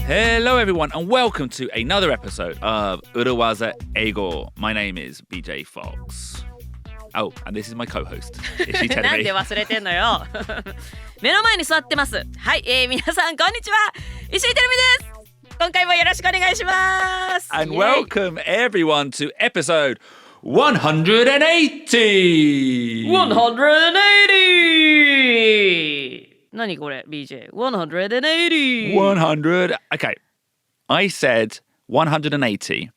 Hello everyone and welcome to another episode of 裏技英語. My name is BJ Fox. Oh, and this is my co-host. Is she telling me? なんで忘れてんのよ。目の前に座ってます。はい、皆さんこんにちは。石井てるみです。今回もよろしくお願いします。And welcome everyone to episode 180. 180! 何これ BJ 180 100. Okay, I said 180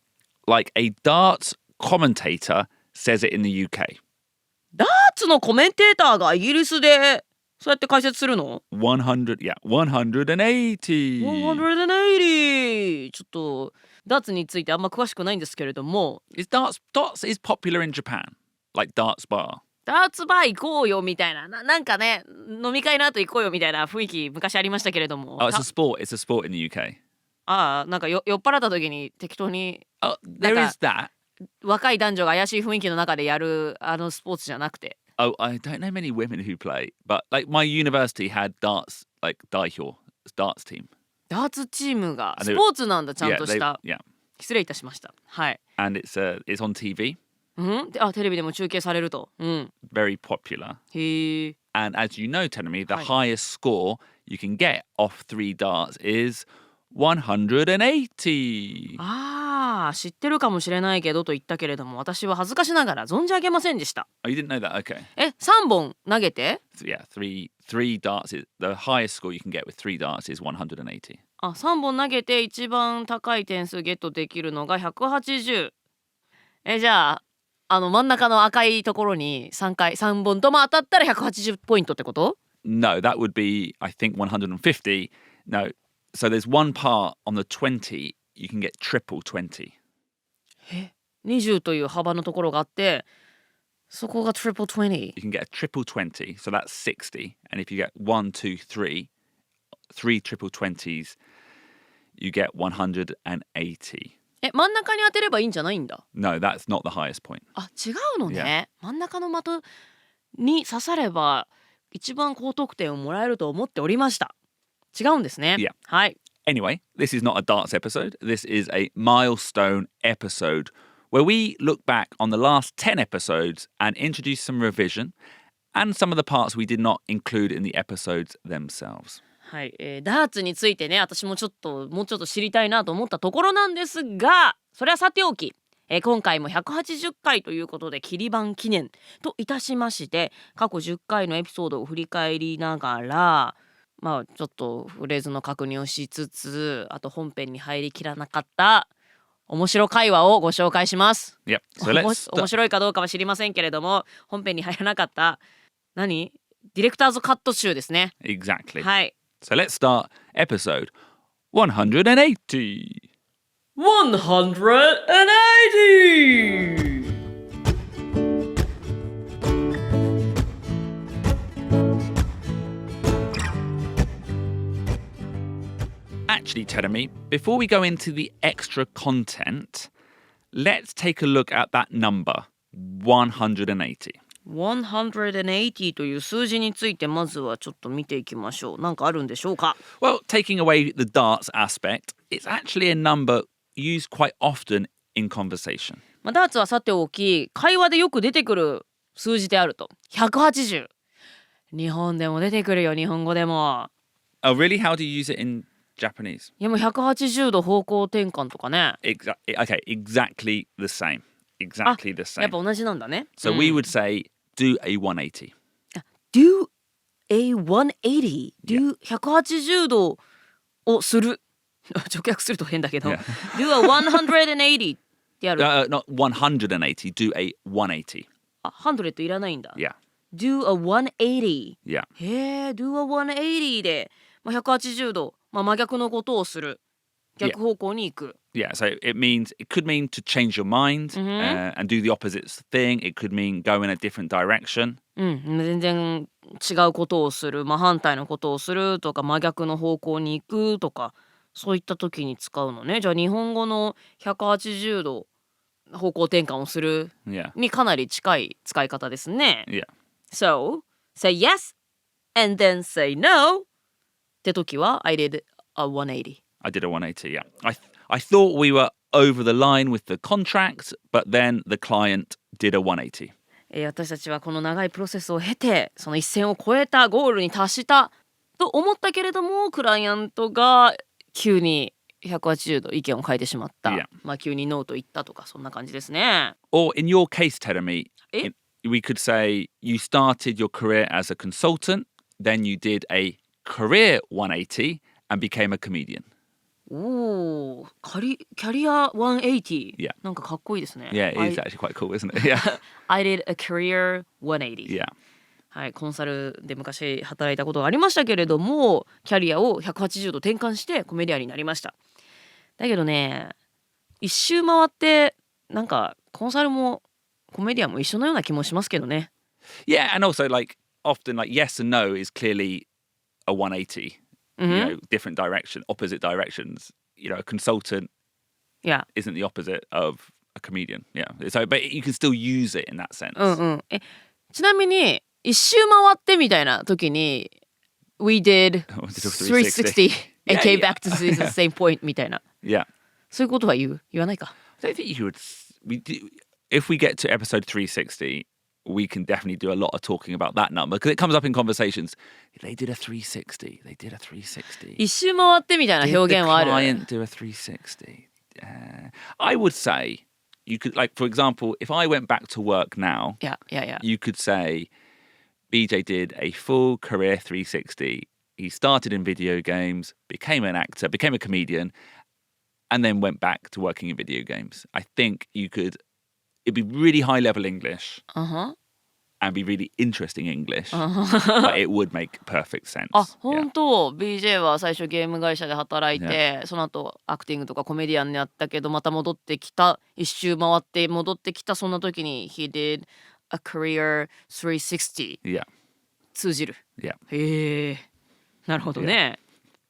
like a darts commentator says it in the UK. ダーツのコメンテーターがイギリスでそうやって解説するの100, yeah, 180. 180. ちょっとダーツについてあんま詳しくないんですけれども Darts is popular in Japan, like darts bar. ダーツバー行こうよみたいな、なんかね飲み会の後行こうよみたいな雰囲気昔ありましたけれども。Oh, it's a sport in the UK. ああ、なんか酔っ払った時に適当に Oh, there is that. 若い男女が怪しい雰囲気の中でやるスポーツじゃなくて。Oh, I don't know many women who play, but like my university had darts, like 代表 darts team. ダーツチームがスポーツなんだ、ちゃんとした。Yeah. 失礼いたしました。はい。And it's on TV. あ、テレビでも中継されると。Very popular. へえ。And as you know, Tenemi, the highest score you can get off 3 darts is 180. ああ、知ってるかもしれないけどと言ったけれども、私は恥ずかしながら存じ上げませんでした。Oh, you didn't know that? Okay. 3本投げて So yeah, three darts is the highest score you can get with 3 darts is 180. あ、3本投げて一番高い点数ゲットできるのが180。じゃあ真ん中の赤いところに3本とも当たったら180ポイントってこと？ No, that would be, I think, 150. No, so there's one part on the 20, you can get triple 20. 20という幅のところがあって、そこが triple 20. You can get a triple 20, so that's 60. And if you get 1, 2, 3 triple 20s, you get 180. 真ん中に当てればいいんじゃないんだ。No, that's not the highest point. あ、違うのね。真ん中の的に刺されば一番高得点をもらえると思っておりました。違うんですね。Yeah. はい。Anyway, this is not a darts episode. This is a milestone episode where we look back on the last 10 episodes and introduce some revision and some of the parts we did not include in the episodes themselves. はい、ダーツについてね、私ももうちょっと知りたいなと思ったところなんですが、それはさておき、今回も180回ということで切り番記念といたしまして、過去10回のエピソードを振り返りながら、まあちょっとフレーズの確認をしつつ、あと本編に入りきらなかった面白会話をご紹介します。Yep. So let's 面白いかどうかは知りませんけれども、本編に入らなかったディレクターズカット集ですね。Exactly. はい。So let's start episode 180. 180! Actually, Teremi, before we go into the extra content, let's take a look at that number, 180. 180という数字についてまずはちょっと見ていきましょう。なんかあるんでしょうか？ Well, taking away the darts aspect, it's actually a number used quite often in conversation. ダーツはさておき、会話でよく出てくる数字であると。180。日本でも出てくるよ、日本語でも。Oh, really? How do you use it in Japanese? いやもう180度方向転換とかね。Okay, exactly the same. Exactly the same. やっぱ同じなんだね。So we would say, do a 180. Do a 180. Do 180度をする。直訳すると変だけど。Yeah. Do a 180ってやる。Not 180, do a 180. 100いらないんだ。Yeah. Do a 180. Yeah. へえ、do a 180で、180度、真逆のことをする。逆方向に行く。Yeah, so it could mean to change your mind and do the opposite thing. It could mean go in a different direction. 全然違うことをする、真反対のことをするとか、真逆の方向に行くとか、そういった時に使うのね。じゃあ日本語の180度方向転換をする Yeah. にかなり近い使い方ですね。Yeah. So, say yes and then say no って時は I did a 180. I did a 180, yeah. I thought we were over the line with the contract, but then the client did a 180. 私たちはこの長いプロセスを経てその一線を越えたゴールに達したと思ったけれどもクライアントが急に180度意見を変えてしまった、Yeah. まあ急にノーと言ったとかそんな感じですね。 Or in your case, Terumi, we could say you started your career as a consultant, then you did a career 180 and became a comedian. おー、キャリア180、Yeah. なんかかっこいいですね。 Yeah, it is actually quite cool, isn't it? Yeah. I did a career 180、 Yeah. はい、コンサルで昔働いたことがありましたけれどもキャリアを180度転換してコメディアンになりました。だけどね一周回ってなんかコンサルもコメディアンも一緒のような気もしますけどね。 Yeah, and also like often like yes and no is clearly a 180. You know, different direction, opposite directions. You know, a consultant Yeah. isn't the opposite of a comedian. Yeah. So, but you can still use it in that sense. ちなみに一周回ってみたいな時に We did 360 and came back to the same point みたいな Yeah. そういうことは言わないか。 I don't think you would. If we get to episode 360, we can definitely do a lot of talking about that number because it comes up in conversations. They did a 360. They did a 360. 一周回ってみたいな表現はある。 Did the client do a 360? I would say you could, like, for example, if I went back to work now, Yeah. you could say BJ did a full career 360. He started in video games, became an actor, became a comedian, and then went back to working in video games. I think you could, it'd be really high level English and be really interesting English, but it would make perfect sense. あ、本当、BJ は最初ゲーム会社で働いて、その後アクティングとかコメディアンになったけどまた戻ってきた、一周回って戻ってきた、そんな時に He did a career 360 Yeah. 通じる。 Yeah. へえ、なるほどね。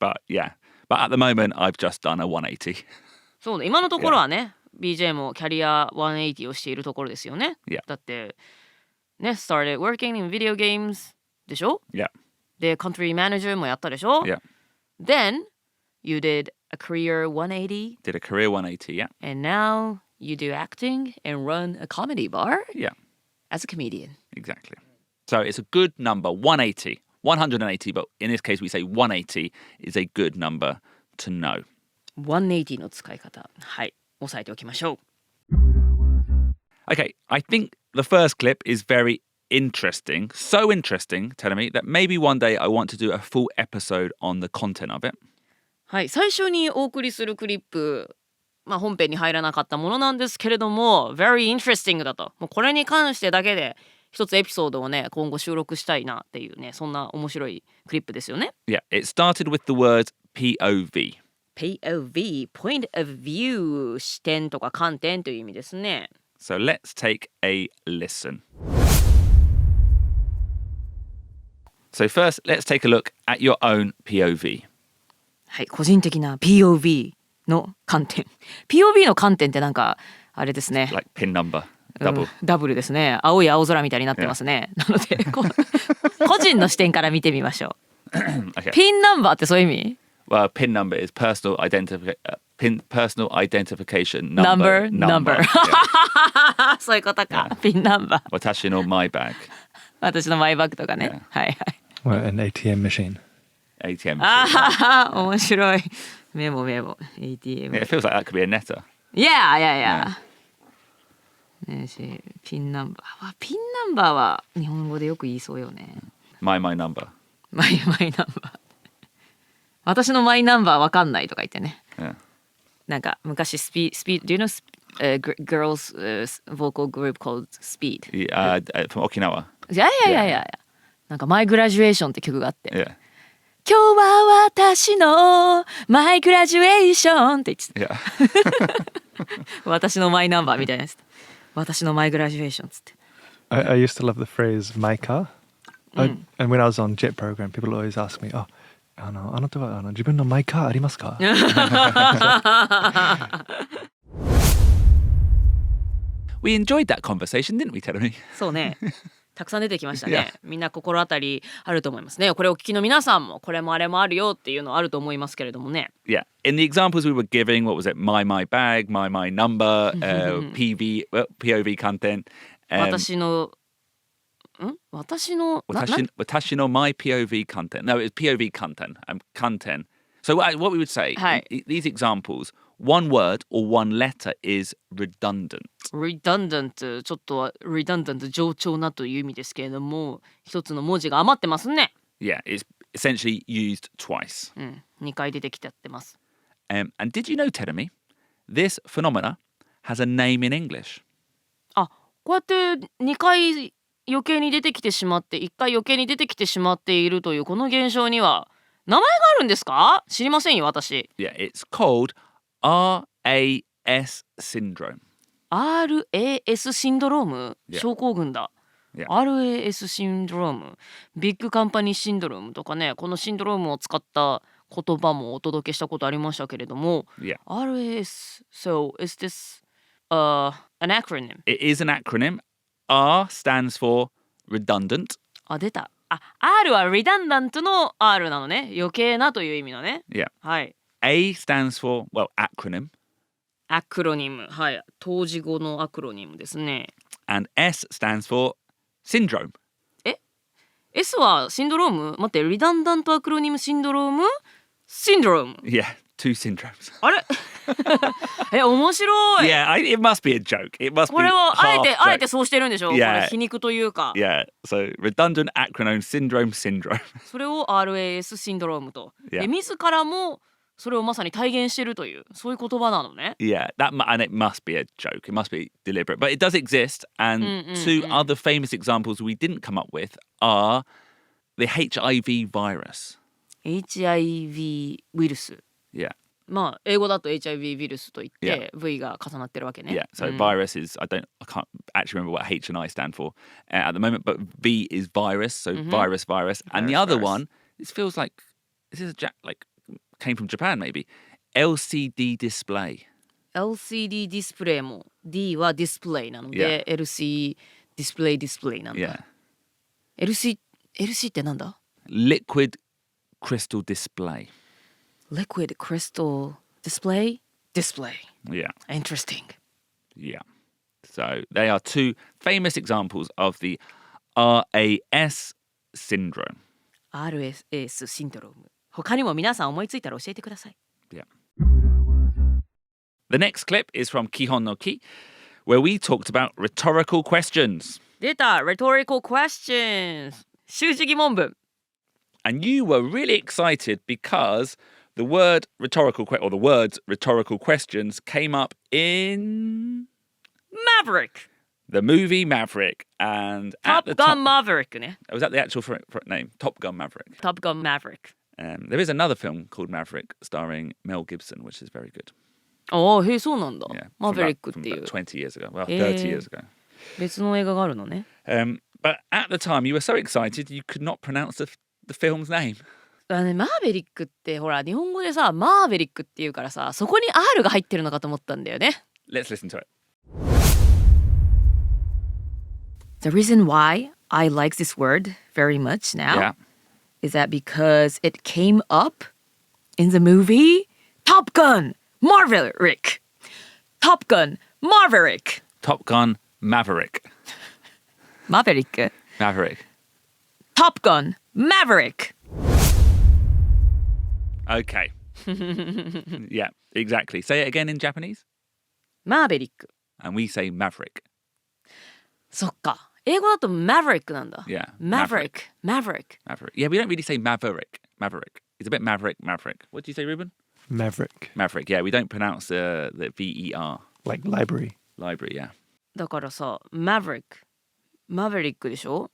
But yeah. But at the moment, I've just done a 180. そうね、今のところはね、BJ もキャリア180をしているところですよね。 Yeah. だってね、started working in video games でしょ。 Yeah. で、country manager もやったでしょ。 Yeah. Then you did a career 180 Did a career 180, yeah. and now you do acting and run a comedy bar Yeah, as a comedian. exactly. So it's a good number, 180. 180, but in this case we say 180 is a good number to know. 180の使い方、はい、押さえておきましょう。 Okay, I think the first clip is very interesting. So interesting, telling me that maybe one day I want to do a full episode on the content of it. はい、最初にお送りするクリップ、まあ、本編に入らなかったものなんですけれども very interesting だと、もうこれに関してだけで一つエピソードをね今後収録したいなっていうね、そんな面白いクリップですよね。 Yeah, it started with the word POV. POV, point of view、 視点とか観点という意味ですね。 So let's take a listen. So first, let's take a look at your own POV. はい、個人的な POV の観点。POV の観点ってなんかあれですね。 Like pin number, double. ダブルですね。青い青空みたいになってますね。なので個人の視点から見てみましょう。Okay. ピンナンバーってそういう意味？ Well, PIN number is personal identification number. Number. そういうことか。ピンナンバー。私のマイバッグ。私のマイバッグとかね。はいはい。Well, an ATM machine. ATM machine. ああ、面白い。メモ。ATM. Yeah, it feels like that could be a netter. Yeah. ねし、ピンナンバー。あ、ピンナンバーは日本語でよく言いそうよね。My number. マイナンバー。私のマイナンバーわかんないとか言ってね。Yeah. なんか昔スピード Do you know girls vocal group called Speed? From Okinawa. いや。なんかマイグラジュエーションって曲があって。Yeah. 今日は私のマイグラジュエーションって言ってた。Yeah. 私のマイナンバーみたいなやつ。私のマイグラジュエーションっつって。I used to love the phrase my car. And when I was on JET program, people always ask me, oh, あなたは自分のマイカーありますか we enjoyed that conversation, didn't we, Terumi? そうね。たくさん出てきましたね。 Yeah. みんな心当たりあると思いますね。これをお聞きの皆さんもこれもあれもあるよっていうのあると思いますけれどもね。Yeah. In the examples we were giving, what was it? My bag, my number, POV content. 私の私の my POV content. No, it's POV content. Content. So what we would say, はい。 these examples, one word or one letter is redundant. redundant ちょっと redundant 冗長なという意味ですけれども、一つの文字が余ってますね。Yeah, it's essentially used twice. 2回出てきてやってます。And did you know, Terumi, this phenomena has a name in English? あ、こうやって2回余計に出てきてしまって1回余計に出てきてしまっているというこの現象には名前があるんですか？知りませんよ私。Yeah, it's called RAS syndrome. RAS シンドローム、 Yeah. 症候群だ。Yeah. RAS シンドローム、ビッグカンパニーシンドロームとかね、このシンドロームを使った言葉もお届けしたことありましたけれども、 Yeah. RAS, so is this an acronym? It is an acronym. R stands for redundant. あ、出た。あ、R は redundant の R なのね。余計なという意味のね。 Yeah. はい。A stands for, well, acronym. アクロニム。はい。当時語のアクロニムですね。And S stands for syndrome. S はシンドローム？待って、リダンダントアクロニムシンドローム？シンドローム。Yeah, two syndromes. あれ面白い。Yeah, it must be a joke. It must こ be れはあえ half て joke. そうしてるんでしょ、 Yeah. これ皮肉というか。 Yeah, so redundant acronym syndrome. それを RAS シンドロームと。 Yeah. で自らもそれをまさに体現してるというそういう言葉なのね。 Yeah, and it must be a joke. It must be deliberate, but it does exist. And two other famous examples we didn't come up with are the HIV virus. HIV ウイルス。 Yeah, まあ英語だと HIV ウイルスといって Yeah. V が重なってるわけね。 yeah. So virus is I can't actually remember what H and I stand for at the moment, but V is virus. So virus, and the other Virus. one, it feels like this is came from Japan maybe. LCD display. LCD ディスプレイも D はディスプレイなので、LC ディスプレイなんだ。 Yeah, LC ってなんだ？ liquid crystal display. Liquid Crystal Display? Yeah. Interesting. Yeah. So they are two famous examples of the RAS syndrome. RAS シンドローム。他にも皆さん思いついたら教えてください。 Yeah. The next clip is from Kihonoki, where we talked about rhetorical questions. 出た Rhetorical Questions 修辞疑問文。 And you were really excited because the words rhetorical questions came up in Maverick the movie Maverick. And Top at the Gun time, Maverick ね。 was that the actual name? Top Gun Maverick. Top Gun Maverick。 There is another film called Maverick starring Mel Gibson, which is very good. ああ、へえ、そうなんだ。 Yeah, マー from ベリッ about, クって from いう about 20 years ago. Well, へえ。 30 years ago. 別の映画があるのね。But at the time, you were so excited you could not pronounce the film's name. マーベリックってほら日本語でさマーベリックっていうからさそこに R が入ってるのかと思ったんだよね。 Let's listen to it. The reason why I like this word very much now Yeah. is that because it came up in the movie Top Gun Maverick. Top Gun Maverick. Top Gun Maverick. Maverick. Maverick. Top Gun Maverick. Okay. Yeah, exactly. Say it again in Japanese. マーベリック。 And we say Maverick. そっか。英語だと Maverick なんだ。 Yeah. Maverick. Maverick. Yeah, we don't really say Maverick. It's a bit Maverick. What do you say, Ruben? Maverick. Maverick. Yeah, we don't pronounce the VER. Like library. Library, yeah. だからさ、Maverick。マーベリックでしょ？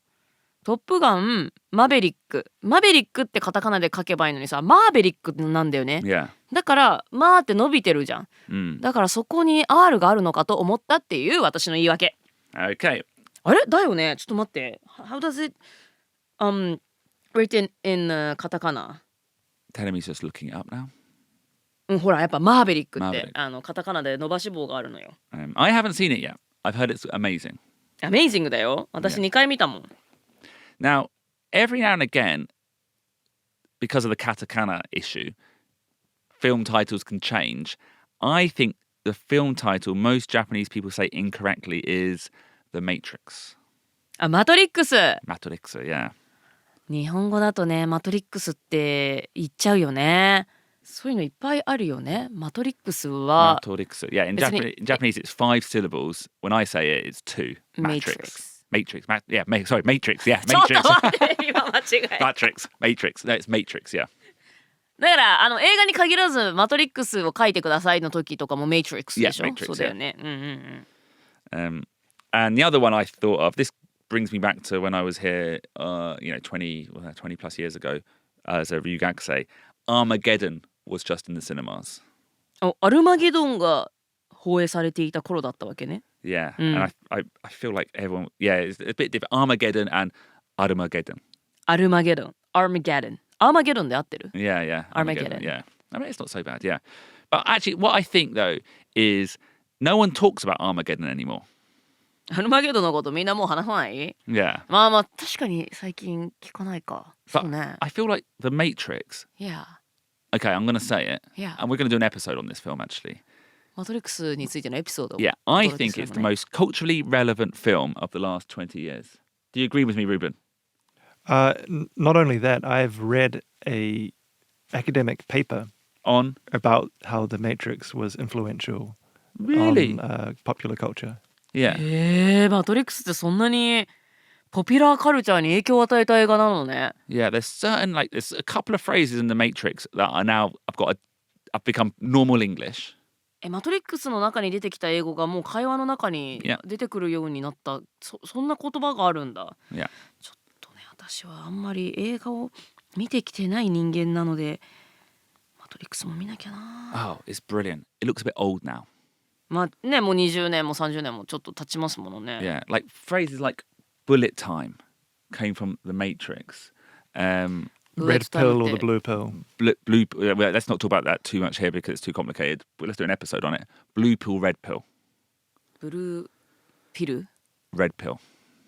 トップガン、マベリック。マベリックってカタカナで書けばいいのにさ、マーベリックなんだよね。Yeah. だから、マーって伸びてるじゃん。 Mm. だからそこに R があるのかと思ったっていう私の言い訳。 Okay. あれだよね。ちょっと待って。How does it written in カタカナ？ Telemi's just looking it up now. ほらやっぱマーベリックっマーベてリックカタカナで伸ばし棒があるのよ。I haven't seen it yet. I've heard it's amazing. アメイジングだよ。私2回見たもん。Now, every now and again, because of the katakana issue, film titles can change. I think the film title most Japanese people say incorrectly is The Matrix. あ、マトリックス。Matrix, yeah. 日本語だとね、マトリックスって言っちゃうよね。そういうのいっぱいあるよね。マトリックスは Matrix. Yeah, in 別に Japanese it's 5 syllables. When I say it, it's 2. Matrix. Yeah, sorry, Matrix. Yeah, ちょっと Matrix. 待って、今間違え。Matrix. No, it's Matrix, yeah. だから映画に限らずマトリックスを書いてくださいの時とかもメイトリックスでしょ。Yeah, Matrix, そうだよね。And the other one I thought of, this brings me back to when I was here, 20 plus years ago as a ryugakusei. Armageddon was just in the cinemas. アルマゲドンが放映されていた頃だったわけね。Yeah, and I feel like everyone, it's a bit different. Armageddon and Armageddon. アルマゲドン、アーマゲドン。アーマゲドンで合ってる？ Yeah. Armageddon. Yeah. I mean, it's not so bad, yeah. But actually, what I think, though, is no one talks about Armageddon anymore. アルマゲドンのことみんなもう話さない？ Yeah. まあ確かに最近聞かないか。そ But うね。 I feel like The Matrix. Yeah. Okay, I'm going to say it. Yeah. And we're going to do an episode on this film, actually. マトリックスについてのエピソードを Yeah, お I 届け think する it's の the ね。 most culturally relevant film of the last 20 years. Do you agree with me, Ruben? Not only that, I've read a academic paper On? about how The Matrix was influential Really? on popular culture. Yeah. マトリックスってそんなにポピュラーカルチャーに影響を与えた映画なのね。Yeah, there's a couple of phrases in The Matrix that are now, I've become normal English. マトリックスの中に出てきた英語がもう会話の中に Yeah. 出てくるようになった、そんな言葉があるんだ。 Yeah. ちょっとね、私はあんまり映画を見てきてない人間なのでマトリックスも見なきゃな。 Oh, it's brilliant. It looks a bit old now. まあね、もう20年も30年もちょっと経ちますものね。 Yeah, like phrases like bullet time came from The Matrix. Red pill or the blue pill. Well, let's not talk about that too much here because it's too complicated. But let's do an episode on it. Blue pill, red pill. ブルーピル、 Red pill.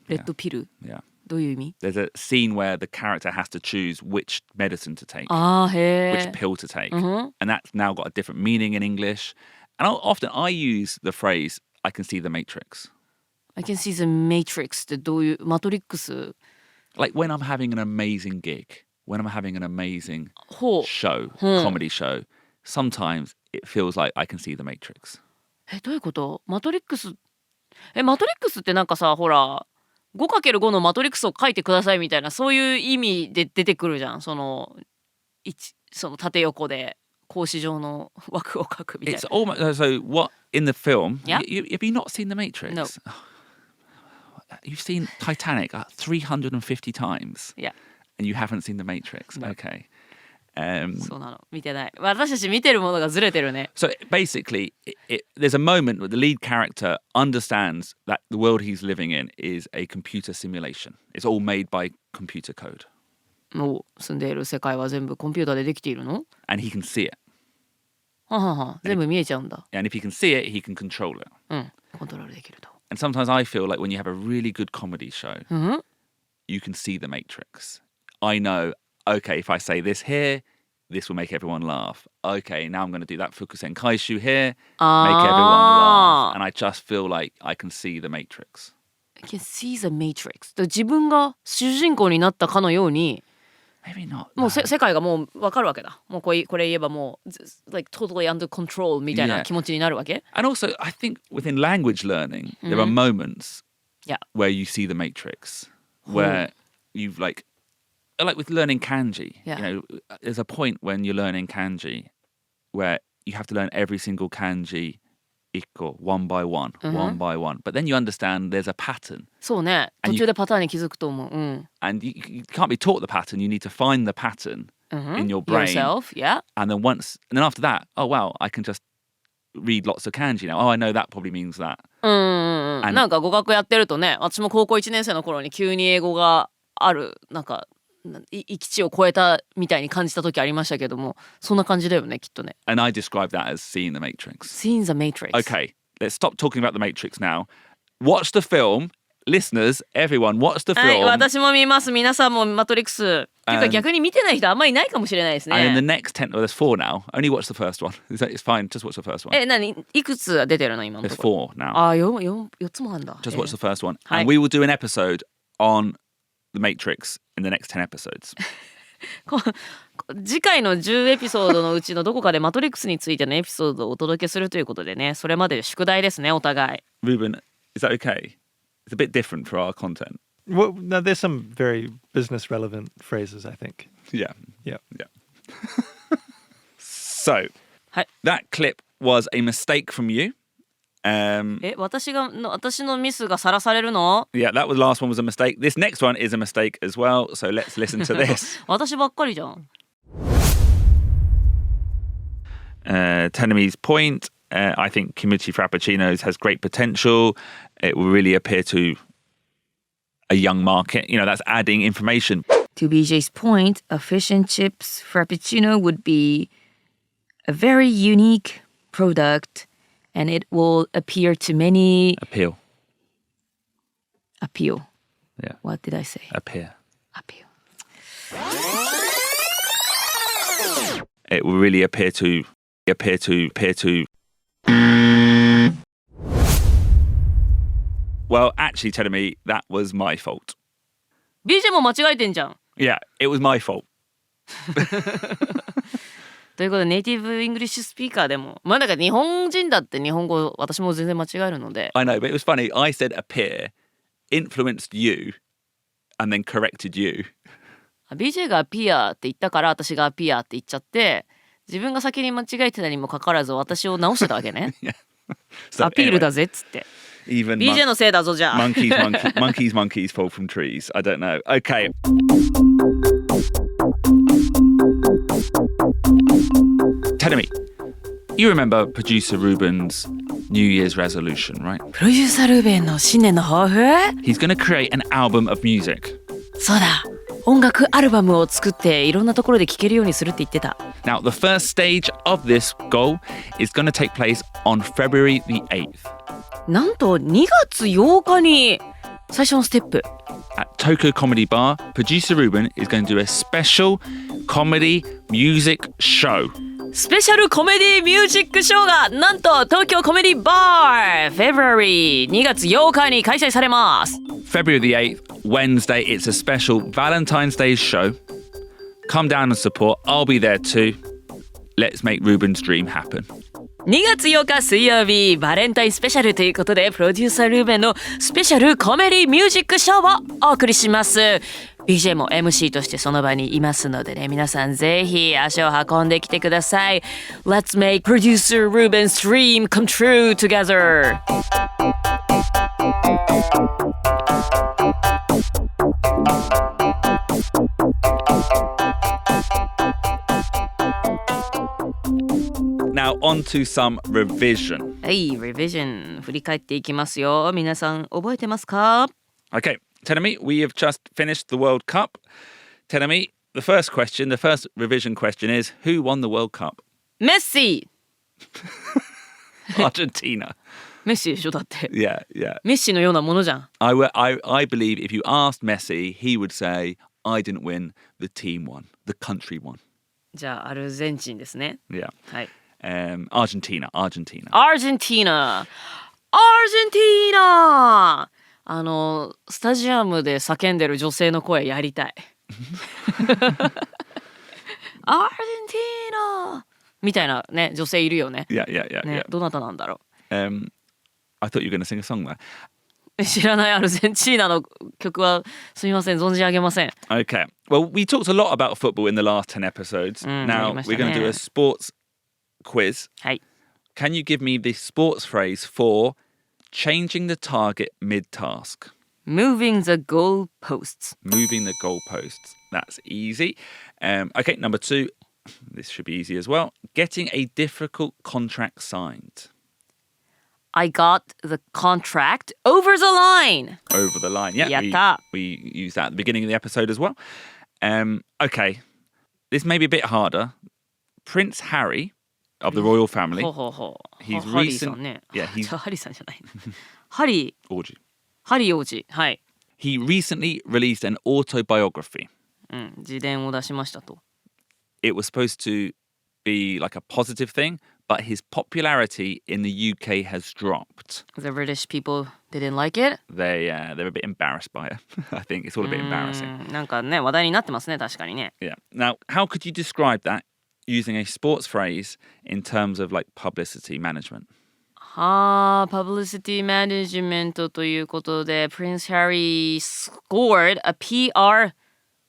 レッドピル、 Yeah. どういう意味？ There's a scene where the character has to choose which medicine to take, あーへ which ー。 pill to take. Mhm. And that's now got a different meaning in English. And often I use the phrase, I can see the Matrix. I can see the Matrix ってどういうマトリックス？ Like when I'm having an amazing gig, when I'm having an amazing ほう。 show, comedy show, sometimes it feels like I can see the Matrix. どういうこと？マトリックスってなんかさ、ほら 5×5 のマトリックスを書いてくださいみたいな、そういう意味で出てくるじゃん。その縦横で格子状の枠を書くみたい It's な。 almost so what in the film. Yeah. Have you not seen the Matrix? No. You've seen Titanic 350 times. Yeah. And you haven't seen the Matrix. No. Okay. そうなの。見てない。私たち見てるものがずれてるね。 So basically, there's a moment where the lead character understands that the world he's living in is a computer simulation. It's all made by computer code. もう住んでいる世界は全部コンピューターでできているの？ And he can see it. ははは。全部見えちゃうんだ。 And if he can see it, he can control it. コントロールできると。 And sometimes I feel like when you have a really good comedy show, うん？ you can see the Matrix. I know, okay, if I say this here, this will make everyone laugh. Okay, now I'm going to do that Fukusen Kaishu here, make everyone laugh. And I just feel like I can see the Matrix. I can see the Matrix. 自分が主人公になったかのように、 Maybe not. もう世界がもう分かるわけだ。もうこれ言えばもう like totally under control みたいな Yeah. 気持ちになるわけ。 And also, I think within language learning, there are moments Yeah. where you see the Matrix, where you've like with learning kanji, Yeah. you know, there's a point when you're learning kanji where you have to learn every single kanji ikko, one by one. But then you understand there's a pattern. そうね。 And 途中でパターンに気づくと思う。うん。 And you can't be taught the pattern. You need to find the pattern in your brain. Yourself, yeah. And then after that, oh, wow, I can just read lots of kanji now. Oh, I know that probably means that. なんか語学やってるとね、私も高校1年生の頃に急に英語がある、なんか域地を超えたみたいに感じた時ありましたけども、そんな感じだよね、きっとね。 And I describe that as seeing the Matrix. Seeing the Matrix. Okay, let's stop talking about the Matrix now. watch the film. Listeners, everyone, watch the film. はい、私も見ます。皆さんもマトリックス。っていうか逆に見てない人あんまりいないかもしれないですね。And in the next 10, well, there's 4 now. Only watch the first one. It's fine. Just watch the first one. 何いくつ出てるの今のと There's ころ。 4 now. あ、4つもあるんだ。 Just watch the first one. はい。 And we will do an episode on The Matrix in the next 10 episodes. 次回の10エピソードのうちのどこかでマトリックスについてのエピソードをお届けするということでね、それまで宿題ですね、お互い。Ruben, is that okay? It's a bit different for our content. Well, no, there's some very business relevant phrases, I think. Yeah. Yeah. So, はい。 that clip was a mistake from you. 私のミスがさらされるの？ Yeah, that last one was a mistake. This next one is a mistake as well. So let's listen to this. 私ばっかりじゃん。Tenemi's point. I think Kimchi Frappuccinos has great potential. It will really appeal to a young market. You know, that's adding information. To BJ's point, a fish and chips frappuccino would be a very unique product and it will appear to many... Appeal. Yeah. What did I say? Appeal. It will really appear to... Well, actually, Tenemi, that was my fault. BJ も間違えてんじゃん。Yeah, it was my fault. ということでネイティブイングリッシュスピーカーでもだから日本人だって日本語私も全然間違えるので I know, but it was funny. I said appear, influenced you, and then corrected you. BJ がアピアって言ったから私がアピアって言っちゃって自分が先に間違えてたにもかかわらず私を直してたわけね、So, アピール anyway, だぜっつって even BJ のせいだぞじゃあ monkeys fall from trees. I don't know. Okay. Tenemi, you remember producer Ruben's New Year's resolution, right? プロデューサールーベンの新年の抱負 He's going to create an album of music. そうだ音楽アルバムを作っていろんなところで聴けるようにするって言ってた Now, the first stage of this goal is going to take place on February the 8th. なんと2月8日に最初のステップ At Tokyo Comedy Bar, producer Ruben is going to do a special comedy music show. スペシャルコメディミュージックショーがなんと東京コメディバー February 2月8日に開催されます February the 8th, Wednesday, it's a special Valentine's Day show. Come down and support. I'll be there too. Let's make Ruben's dream happen. 2月8日水曜日バレンタインスペシャルということでプロデューサールーベンのスペシャルコメディミュージックショーをお送りします BJ も MC としてその場にいますのでね皆さんぜひ足を運んできてください Let's make producer Ruben's dream come true together Now on to some revision. はい、revision 振り返っていきますよ皆さん覚えてますか Okay, Tenemi, we have just finished the World Cup. Tenemi, the first revision question is, who won the World Cup? メッシ Argentina. メッシでしょだって Yeah. メッシのようなものじゃん I believe if you asked Messi, he would say, I didn't win, the team won, the country won. じゃあアルゼンチンですね Yeah. はい Argentina. アルゼンティーナスタジアムで叫んでる女性の声やりたいアルゼンティーナみたいなね女性いるよね Yeah. ねどなたなんだろ I thought you were going to sing a song there. う知らないアルゼンチーナの曲はすみません存じ上げません Okay. Well, we talked a lot about football in the last 10 episodes. や Now りましたね we're going to do a sports quiz. はい Can you give me the sports phrase for changing the target mid-task? Moving the goalposts Moving the goalposts. That's easy. Okay, number 2. This should be easy as well. Getting a difficult contract signed. I got the contract over the line Over the line. Yeah, やった we used that at the beginning of the episode as well. Okay, this may be a bit harder. Prince Harry of the royal family. ほうほうほう He's ハリーさんね Yeah, he's ハリーさんじゃないハリー王子。王子。はい。He recently released an autobiography. 自伝を出しましたと。It was supposed to be like a positive thing, but his popularity in the UK has dropped. The British people didn't like it? They're a bit embarrassed by it. I think it's all a bit embarrassing. なんかね、話題になってますね、確かにね。Yeah. Now, how could you describe that using a sports phrase in terms of like publicity management? publicity management ということで、Prince Harry scored a PR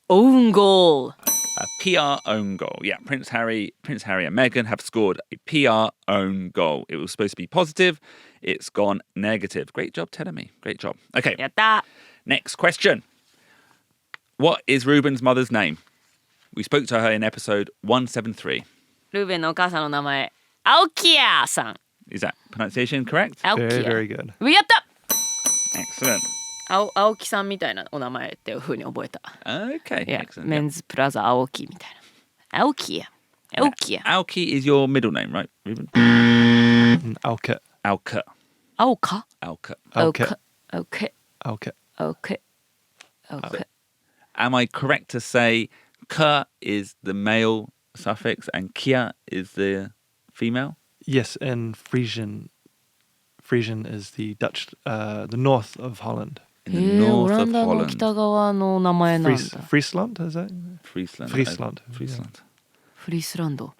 own goal. A PR own goal. Yeah, Prince Harry and Meghan have scored a PR own goal. It was supposed to be positive. It's gone negative. Great job, Telemi. Great job. Okay. やった。 Next question. What is Ruben's mother's name? We spoke to her in episode 173. ルーベンのお母さんの名前、青木屋さん。Is that pronunciation correct? 青木 Very, 屋。 very good. やった。 Excellent. 青木さんみたいなお名前っていう風に覚えた。Okay. Yeah, Excellent. メンズプラザ青木みたいな。青木屋。青木屋。 Aoki is your middle name, right, Ruben? Alka. Alka. 青か Alka. Alka. Okay. Alka. Okay. Okay. Am I correct to say ka is the male suffix and kia is the female? Yes, and Frisian is the Dutch, the north of Holland. In the オ north ラ of ンダの Holland. 北側の名前なんだ。 Friesland, is that? Friesland. Friesland. Friesland. フリースランド。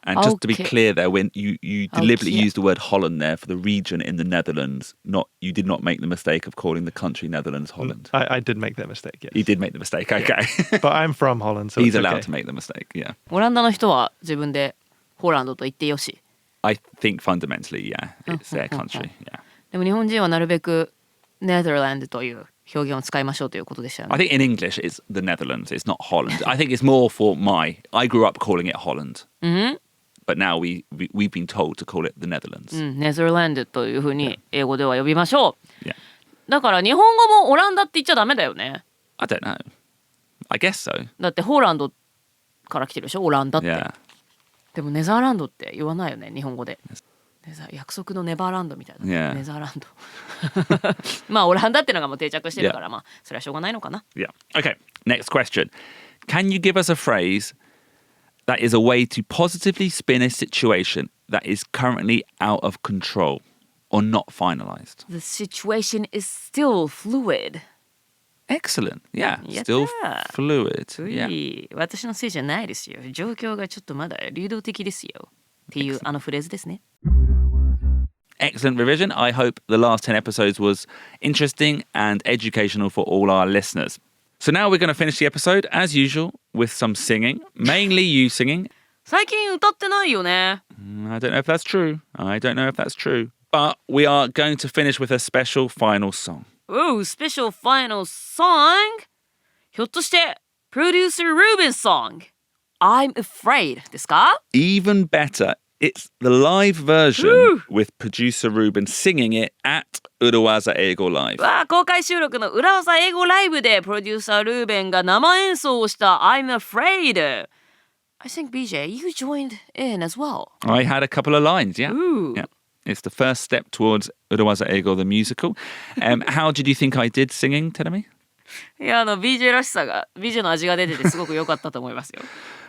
And just to be Okay. clear there, when you deliberately Okay. used the word Holland there for the region in the Netherlands, you did not make the mistake of calling the country Netherlands Holland. I did make that mistake, yes. You did make the mistake, okay. But I'm from Holland, so He's it's allowed okay. to make the mistake, yeah. オランダの人は自分でホランドと言ってよし。 I think fundamentally, yeah, it's their country, yeah. でも日本人はなるべくネザーランドという表現を使いましょうということでしたよ I ね。 think in English it's the Netherlands, it's not Holland. I think it's more for I grew up calling it Holland. But now we've been told to call it the Netherlands. ネザーランドというふうに英語では呼びましょう。 Yeah. だから日本語もオランダって言っちゃダメだよね。 I don't know. I guess so. だってホーランドから来てるでしょ、オランダって。 Yeah. でもネザーランドって言わないよね、日本語で。約束のネバーランドみたいな、Yeah. ネザーランド。まあオランダっていうのがもう定着してるから、まあそれはしょうがないのかな。 Yeah. Okay, next question. Can you give us a phrase that is a way to positively spin a situation that is currently out of control or not finalized? The situation is still fluid. Excellent. Yeah, やった still fluid. う Yeah. い、私のせいじゃないですよ。状況がちょっとまだ流動的ですよ。っていうあのフレーズですね。Excellent revision. I hope the last 10 episodes was interesting and educational for all our listeners. So now we're going to finish the episode, as usual, with some singing, mainly you singing. 最近歌ってないよね。I don't know if that's true. I don't know if that's true. But we are going to finish with a special final song. Oh, special final song? ひょっとして、Producer Ruben's song, I'm Afraid ですか？ Even better, it's the live version Woo! with producer Ruben singing it at 裏技英語 Live. わあ、公開収録の裏技英語ライブでプロデューサールーベンが生演奏をした I'm Afraid. I think BJ, you joined in as well. I had a couple of lines, yeah. Ooh. Yeah. It's the first step towards 裏技英語 the musical. How did you think I did singing, Telemi? いや、BJ らしさが、BJ の味が出ててすごく良かったと思いますよ。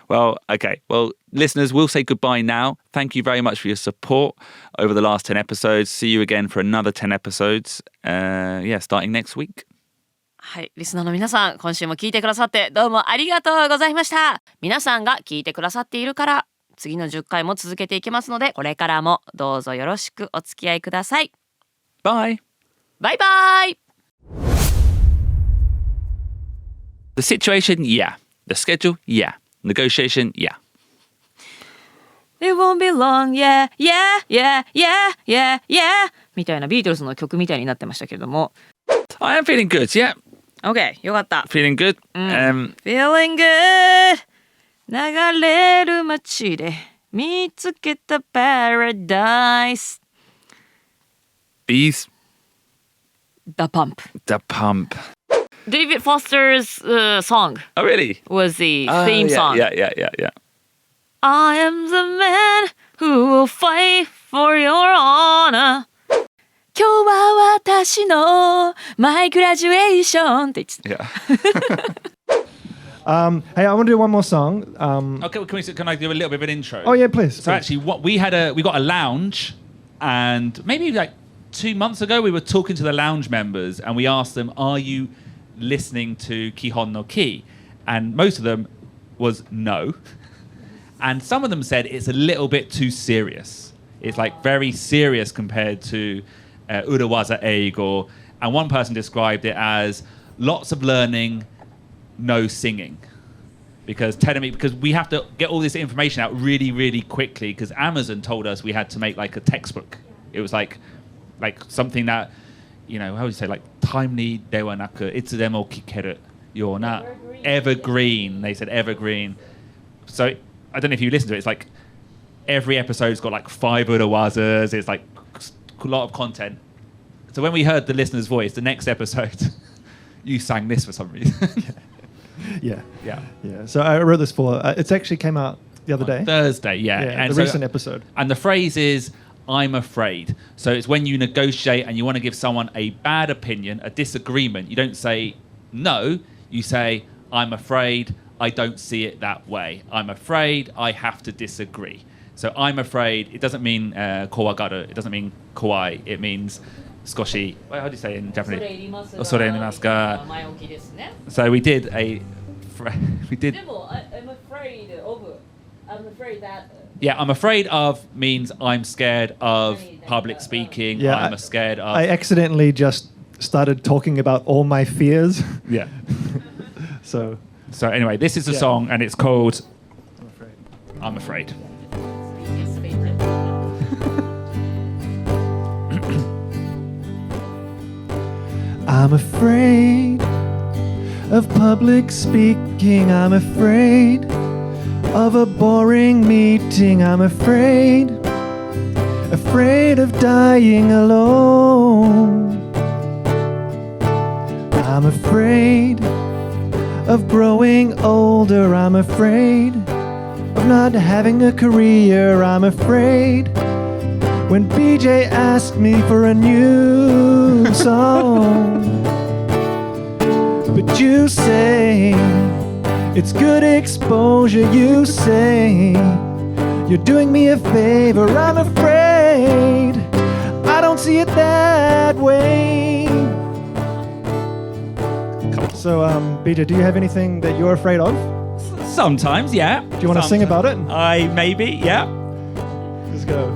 Well, okay. Well, listeners, we'll say goodbye now. Thank you very much for your support over the last 10 episodes. See you again for another 10 episodes. Starting next week. はい、リスナーの皆さん、今週も聞いてくださってどうもありがとうございました。皆さんが聞いてくださっているから、次の10回も続けていきますので、これからもどうぞよろしくお付き合いください。Bye. バイバイ。 The situation, yeah. The schedule, yeah. Negotiation, yeah. It won't be long, yeah, yeah, yeah, yeah, yeah, yeah みたいなビートルズの曲みたいになってましたけれども。I am feeling good, yeah. OK、よかった。Feeling good. Feeling good 流れる街で見つけた Paradise Bees. The Pump The Pump. David Foster's song Oh, really? was the theme song. Yeah. I am the man who will fight for your honor. 今日は私のマイグラジュエーションって言ってた。 Yeah. Hey, I want to do one more song. Okay, can I do a little bit of an intro? Oh yeah, please. So actually, what we got a lounge, and maybe like 2 months ago, we were talking to the lounge members, and we asked them, "Are you listening to Kihonoki?" And most of them was no, and some of them said it's a little bit too serious. It's like very serious compared to Urawaza Eigo, and one person described it as lots of learning, no singing. Because we have to get all this information out really, really quickly. Because Amazon told us we had to make like a textbook. It was like something that, how would you say, like timely dewa naku itsudemo kikeru yona evergreen. They said evergreen. So I don't know if you listen to it. It's like every episode's got like 5 urawazas. It's like a lot of content. So when we heard the listener's voice, the next episode, you sang this for some reason. Yeah. Yeah. So I wrote this for. It actually came out the other day. Thursday, yeah. And the recent episode. And the phrase is, "I'm afraid." So it's when you negotiate and you want to give someone a bad opinion, a disagreement. You don't say no. You say, "I'm afraid. I don't see it that way. I'm afraid. I have to disagree." So I'm afraid. It doesn't mean kowagaru. It doesn't mean kawaii. It means skoshi. How do you say it in Japanese? Sore irimasu ga. So we did a. We did. I'm afraid that. Yeah, I'm afraid of means I'm scared of public speaking. Yeah, I'm scared of. I accidentally just started talking about all my fears. Yeah. So anyway, this is a song and it's called I'm Afraid. I'm afraid of public speaking. I'm afraid of a boring meeting. I'm afraid of dying alone. I'm afraid of growing older. I'm afraid of not having a career. I'm afraid when BJ asked me for a new song. But you say it's good exposure. You say you're doing me a favor. I'm afraid I don't see it that way. So, BJ, do you have anything that you're afraid of? Sometimes, yeah. Do you want to sing about it? Maybe, yeah. Let's go.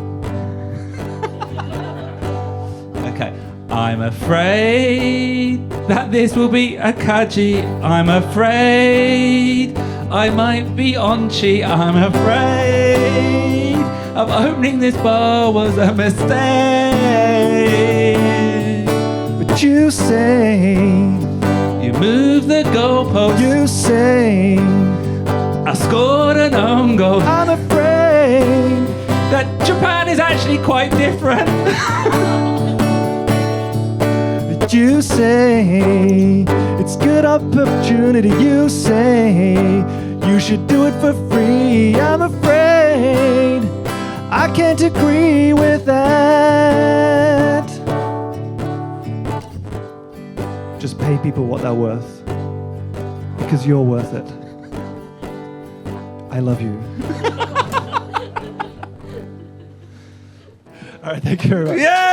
Okay. I'm afraid that this will be a kaji. I'm afraid I might be onchi. I'm afraid of opening this bar was a mistake. But you say you move the goalpost. You say I scored an own goal. I'm afraid that Japan is actually quite different. You say it's good opportunity. You say you should do it for free. I'm afraid I can't agree with that. Just pay people what they're worth, because you're worth it. I love you. All right, thank you very much. Yeah!